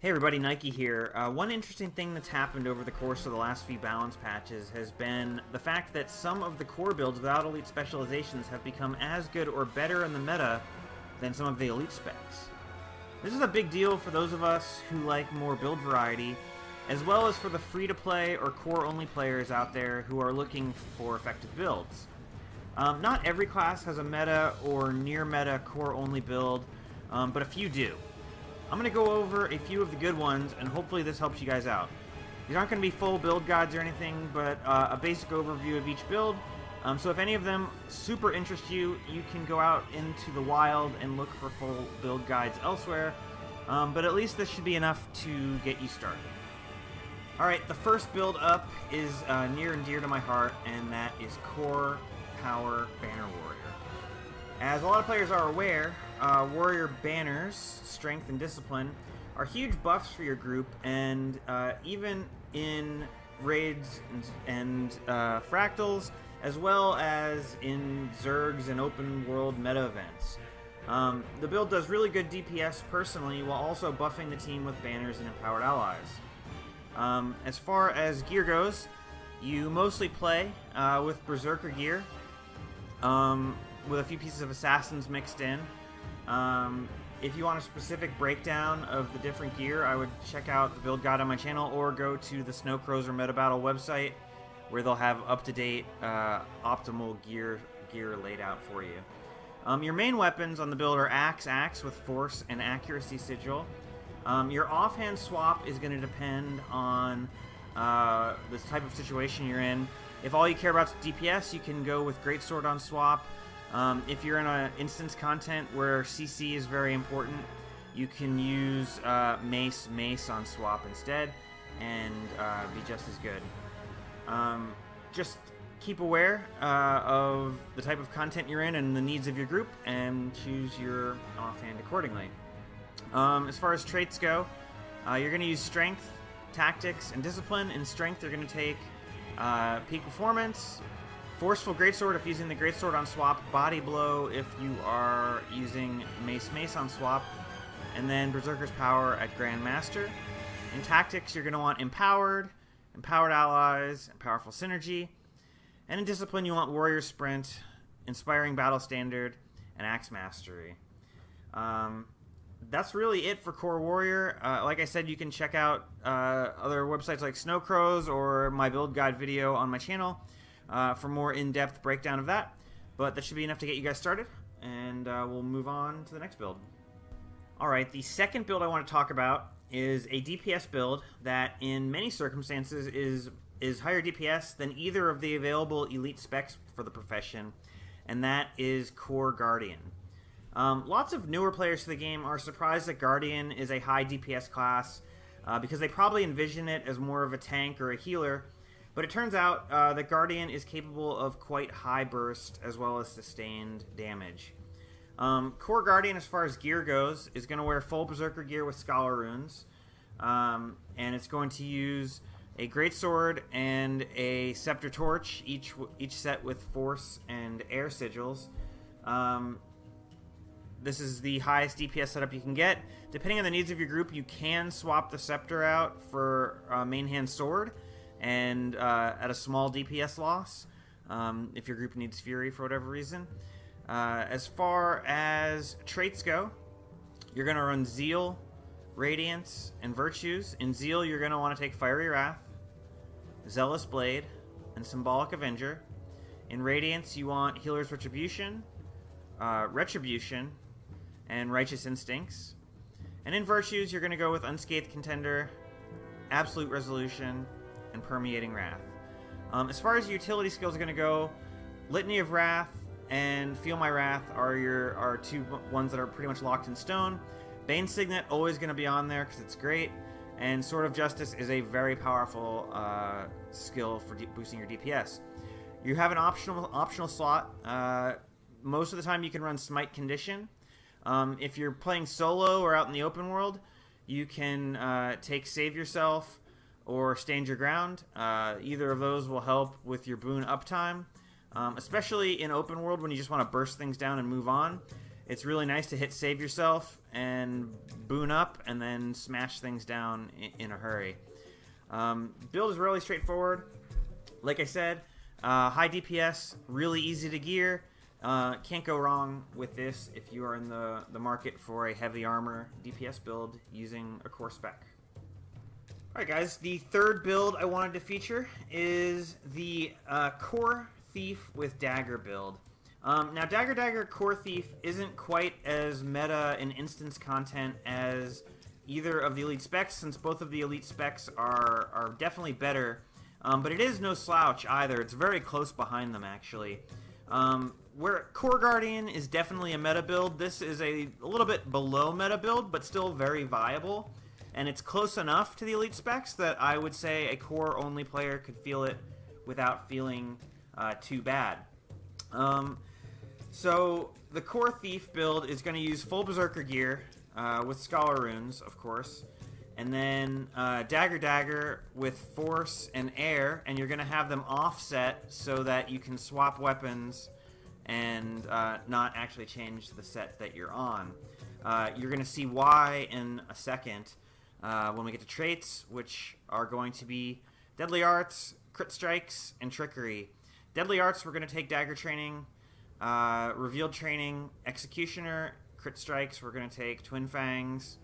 Hey everybody, Nike here. One interesting thing that's happened over the course of the last few balance patches has been the fact that some of the core builds without elite specializations have become as good or better in the meta than some of the elite specs. This is a big deal for those of us who like more build variety, as well as for the free-to-play or core-only players out there who are looking for effective builds. Not every class has a meta or near-meta core-only build, but a few do. I'm going to go over a few of the good ones, and hopefully this helps you guys out. These aren't going to be full build guides or anything, but a basic overview of each build. So if any of them super interest you, you can go out into the wild and look for full build guides elsewhere. But at least this should be enough to get you started. Alright, the first build up is near and dear to my heart, and that is Core Power Banner Warrior. As a lot of players are aware, Warrior Banners, Strength and Discipline, are huge buffs for your group, and even in raids and fractals, as well as in Zergs and open world meta events. The build does really good DPS personally, while also buffing the team with banners and empowered allies. As far as gear goes, you mostly play with Berserker gear, with a few pieces of Assassins mixed in. If you want a specific breakdown of the different gear, I would check out the build guide on my channel, or go to the Snowcrows or Meta Battle website, where they'll have up-to-date optimal gear laid out for you. Your main weapons on the build are Axe with Force and Accuracy Sigil. Your offhand swap is going to depend on the type of situation you're in. If all you care about is DPS, you can go with Greatsword on swap. If you're in an instance content where CC is very important, you can use Mace on swap instead, and be just as good. Just keep aware of the type of content you're in and the needs of your group, and choose your offhand accordingly. As far as traits go, you're going to use Strength, Tactics, and Discipline. In Strength, you're going to take Peak Performance, Forceful Greatsword if using the Greatsword on swap, Body Blow if you are using Mace on swap, and then Berserker's Power at Grandmaster. In Tactics, you're going to want Empowered Allies, and Powerful Synergy. And in Discipline, you want Warrior Sprint, Inspiring Battle Standard, and Axe Mastery. That's really it for Core Warrior. Like I said, you can check out other websites like Snowcrows or my build guide video on my channel for more in-depth breakdown of that. But that should be enough to get you guys started, and we'll move on to the next build. Alright, the second build I want to talk about is a DPS build that in many circumstances is higher DPS than either of the available elite specs for the profession, and that is Core Guardian. Lots of newer players to the game are surprised that Guardian is a high DPS class, because they probably envision it as more of a tank or a healer, but it turns out that Guardian is capable of quite high burst as well as sustained damage. Core Guardian, as far as gear goes, is going to wear full Berserker gear with Scholar Runes, and it's going to use a Greatsword and a Scepter Torch, each set with Force and Air Sigils. This is the highest DPS setup you can get. Depending on the needs of your group, you can swap the Scepter out for main hand sword, and at a small DPS loss, if your group needs Fury for whatever reason. As far as traits go, you're going to run Zeal, Radiance, and Virtues. In Zeal, you're going to want to take Fiery Wrath, Zealous Blade, and Symbolic Avenger. In Radiance, you want Healer's Retribution, Retribution, and Righteous Instincts. And in Virtues, you're going to go with Unscathed Contender, Absolute Resolution, and Permeating Wrath. As far as utility skills are going to go, Litany of Wrath and Feel My Wrath are two ones that are pretty much locked in stone. Bane Signet, always going to be on there because it's great. And Sword of Justice is a very powerful skill for boosting your DPS. You have an optional slot. Most of the time you can run Smite Condition. If you're playing solo or out in the open world, you can take Save Yourself or Stand Your Ground. Either of those will help with your boon uptime, especially in open world when you just want to burst things down and move on. it's really nice to hit save yourself and boon up and then smash things down in a hurry. Build is really straightforward. Like I said, high DPS, really easy to gear. Can't go wrong with this if you are in the market for a heavy armor DPS build using a core spec. Alright guys, the third build I wanted to feature is the Core Thief with Dagger build. Now Dagger Core Thief isn't quite as meta in instance content as either of the elite specs, since both of the elite specs are definitely better, but it is no slouch either. It's very close behind them actually. Where Core Guardian is definitely a meta build, this is a little bit below meta build, but still very viable. And it's close enough to the elite specs that I would say a core only player could feel it without feeling too bad. So the Core Thief build is going to use full Berserker gear with Scholar Runes, of course. And then Dagger with Force and Air, and you're going to have them offset so that you can swap weapons and not actually change the set that you're on. You're going to see why in a second when we get to traits, which are going to be Deadly Arts, Crit Strikes, and Trickery. Deadly Arts, we're going to take Dagger Training, Revealed Training, Executioner. Crit Strikes, we're going to take Twin Fangs,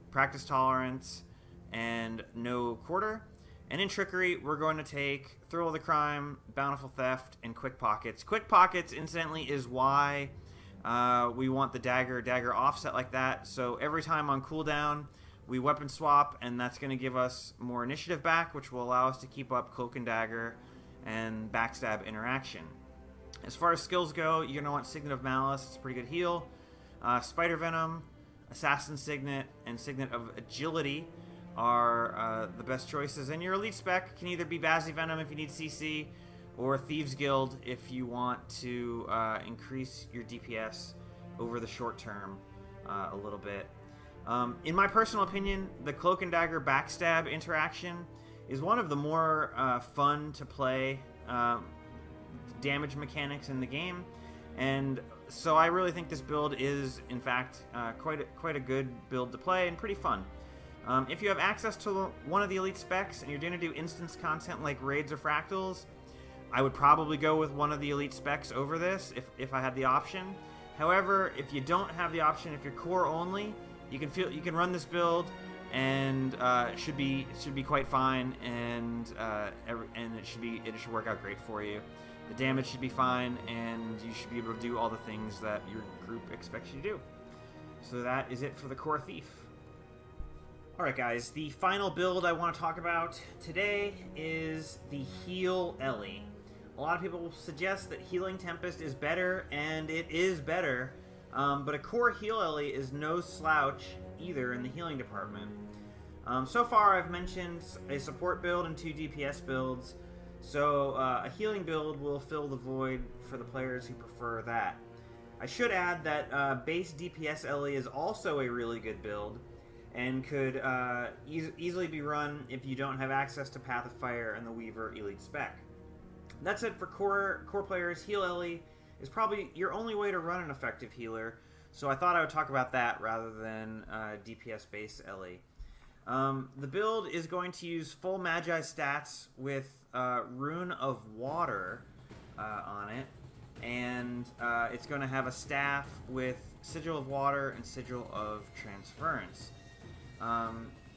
Practice Tolerance, and No Quarter. And in Trickery, we're going to take Thrill of the Crime, Bountiful Theft, and Quick Pockets. Quick Pockets, incidentally, is why we want the Dagger offset like that. So every time on cooldown, we weapon swap, and that's going to give us more initiative back, which will allow us to keep up Cloak and Dagger and Backstab interaction. As far as skills go, you're going to want Signet of Malice. It's a pretty good heal. Spider Venom, Assassin Signet, and Signet of Agility are the best choices. And your elite spec can either be Bazzy Venom if you need CC, or Thieves Guild if you want to increase your DPS over the short term a little bit. In my personal opinion, the Cloak and Dagger Backstab interaction is one of the more fun to play damage mechanics in the game, and so I really think this build is, in fact, quite a good build to play and pretty fun. If you have access to one of the elite specs and you're going to do instance content like raids or fractals, I would probably go with one of the elite specs over this if I had the option. However, if you don't have the option, if you're core only, you can run this build and it should be quite fine, and it should work out great for you. The damage should be fine, and you should be able to do all the things that your group expects you to do. So that is it for the Core Thief. Alright guys, the final build I want to talk about today is the Heal Ellie. A lot of people suggest that Healing Tempest is better, and it is better, but a core Heal Ellie is no slouch either in the healing department. So far I've mentioned a support build and 2 DPS builds, so a healing build will fill the void for the players who prefer that. I should add that base DPS Ellie is also a really good build, and could easily be run if you don't have access to Path of Fire and the Weaver Elite spec. That's it for core players. Heal Ellie is probably your only way to run an effective healer, so I thought I would talk about that rather than DPS base Ellie. The build is going to use full Magi stats with Rune of Water on it, and it's going to have a staff with Sigil of Water and Sigil of Transference.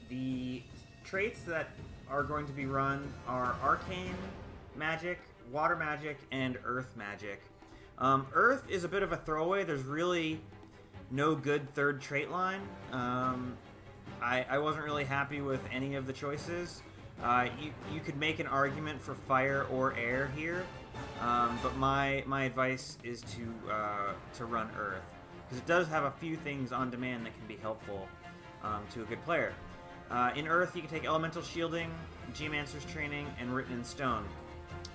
The traits that are going to be run are Arcane Magic, Water Magic, and Earth Magic. Earth is a bit of a throwaway. There's really no good third trait line. I wasn't really happy with any of the choices. You could make an argument for fire or air here, but my advice is to run Earth, because it does have a few things on demand that can be helpful to a good player. In Earth, you can take Elemental Shielding, Geomancer's Training, and Written in Stone.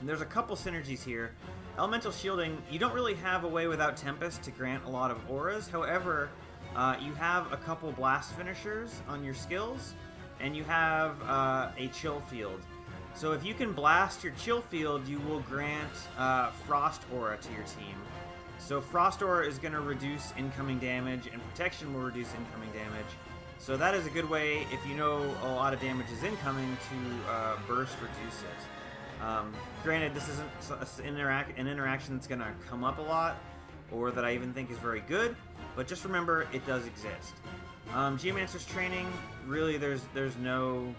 And there's a couple synergies here. Elemental Shielding, you don't really have a way without Tempest to grant a lot of auras. However, you have a couple blast finishers on your skills, and you have a chill field. So if you can blast your chill field, you will grant Frost Aura to your team. So Frost Aura is going to reduce incoming damage, and Protection will reduce incoming damage. So that is a good way, if you know a lot of damage is incoming, to burst reduce it. Granted, this isn't an interaction that's going to come up a lot, or that I even think is very good, but just remember, it does exist. Geomancer's Training, really there's no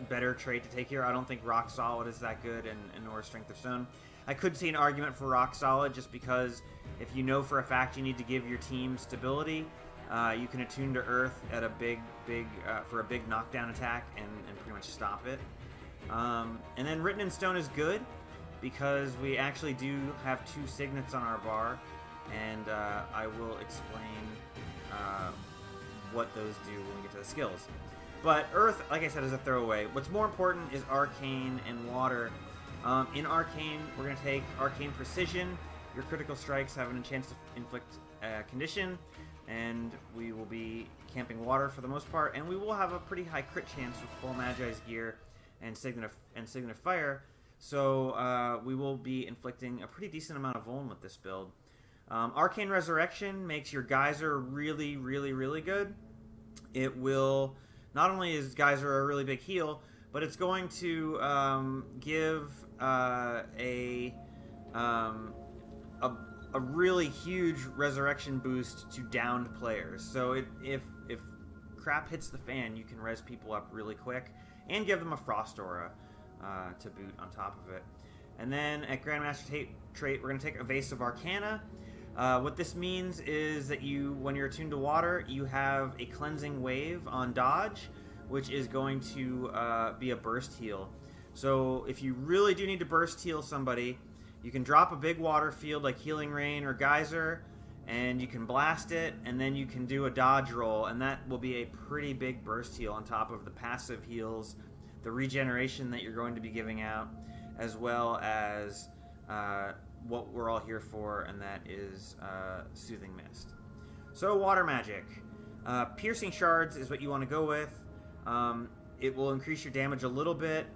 better trait to take here. I don't think Rock Solid is that good, and nor Strength of Stone. I could see an argument for Rock Solid, just because if you know for a fact you need to give your team stability, you can attune to Earth at a for a big knockdown attack and pretty much stop it. And then Written in Stone is good, because we actually do have 2 signets on our bar, and I will explain what those do when we get to the skills. But Earth, like I said, is a throwaway. What's more important is Arcane and Water. In Arcane, we're going to take Arcane Precision. Your critical strikes have a chance to inflict condition, and we will be camping Water for the most part, and we will have a pretty high crit chance with full Magi's gear and Signet of Fire, so we will be inflicting a pretty decent amount of vuln with this build. Arcane Resurrection makes your Geyser really, really, really good. It will, not only is Geyser a really big heal, but it's going to give a really huge resurrection boost to downed players. So if crap hits the fan, you can res people up really quick, and give them a Frost Aura to boot on top of it. And then at Grandmaster trait, we're going to take Evasive Arcana. What this means is that when you're attuned to Water, you have a Cleansing Wave on dodge, which is going to be a burst heal. So if you really do need to burst heal somebody, you can drop a big water field like Healing Rain or Geyser, and you can blast it, and then you can do a dodge roll, and that will be a pretty big burst heal on top of the passive heals, the regeneration that you're going to be giving out, as well as what we're all here for, and that is Soothing Mist. So Water Magic. Piercing Shards is what you want to go with. It will increase your damage a little bit.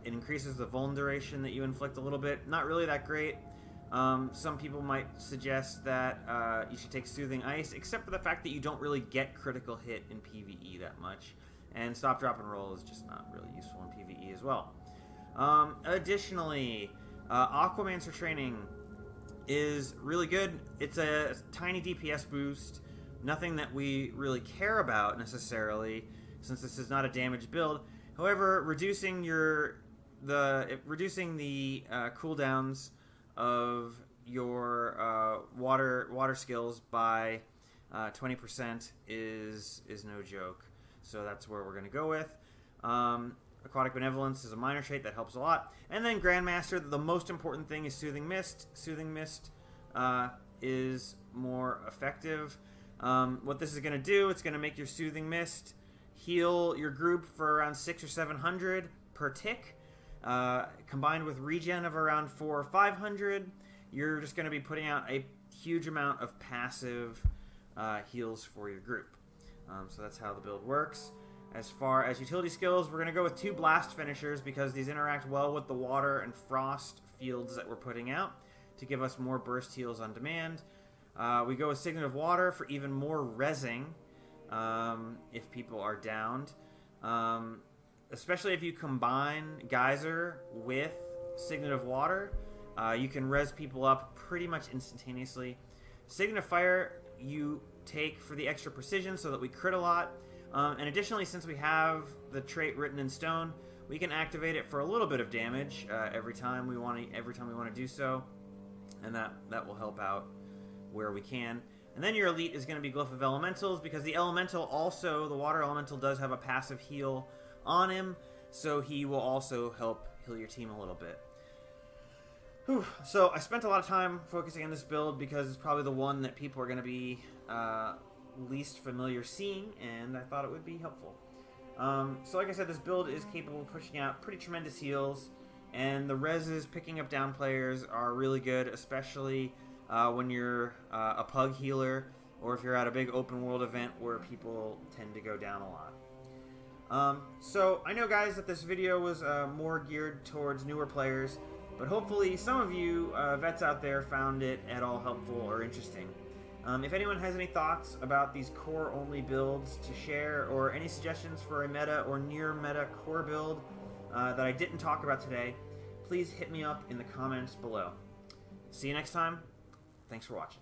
It increases the vuln duration that you inflict a little bit. Not really that great. Some people might suggest that you should take Soothing Ice, except for the fact that you don't really get critical hit in PvE that much. And Stop, Drop, and Roll is just not really useful in PvE as well. Additionally, Aquamancer Training is really good. It's a tiny DPS boost. Nothing that we really care about necessarily, since this is not a damage build. However, reducing the cooldowns of your water skills by 20% is no joke. So that's where we're going to go with. Aquatic Benevolence is a minor trait that helps a lot. And then Grandmaster, the most important thing is Soothing Mist. Soothing Mist is more effective. What this is going to do, it's going to make your Soothing Mist heal your group for around 600 or 700 per tick. Combined with regen of around 400 or 500, you're just going to be putting out a huge amount of passive heals for your group. So that's how the build works. As far as utility skills, we're going to go with 2 blast finishers because these interact well with the water and frost fields that we're putting out to give us more burst heals on demand. We go with Signet of Water for even more rezzing if people are downed. Especially if you combine Geyser with Signet of Water, you can res people up pretty much instantaneously. Signet of Fire you take for the extra precision so that we crit a lot. And additionally, since we have the trait Written in Stone, we can activate it for a little bit of damage every time we want to do so, and that will help out where we can. And then your elite is going to be Glyph of Elementals, because the elemental also, the water elemental, does have a passive heal on him, so he will also help heal your team a little bit. Whew. So I spent a lot of time focusing on this build because it's probably the one that people are going to be least familiar seeing, and I thought it would be helpful. So like I said, this build is capable of pushing out pretty tremendous heals, and the reses picking up down players are really good, especially when you're a pug healer, or if you're at a big open world event where people tend to go down a lot. So I know, guys, that this video was more geared towards newer players, But hopefully some of you vets out there found it at all helpful or interesting. If anyone has any thoughts about these core-only builds to share, or any suggestions for a meta or near-meta core build that I didn't talk about today, please hit me up in the comments below. See you next time. Thanks for watching.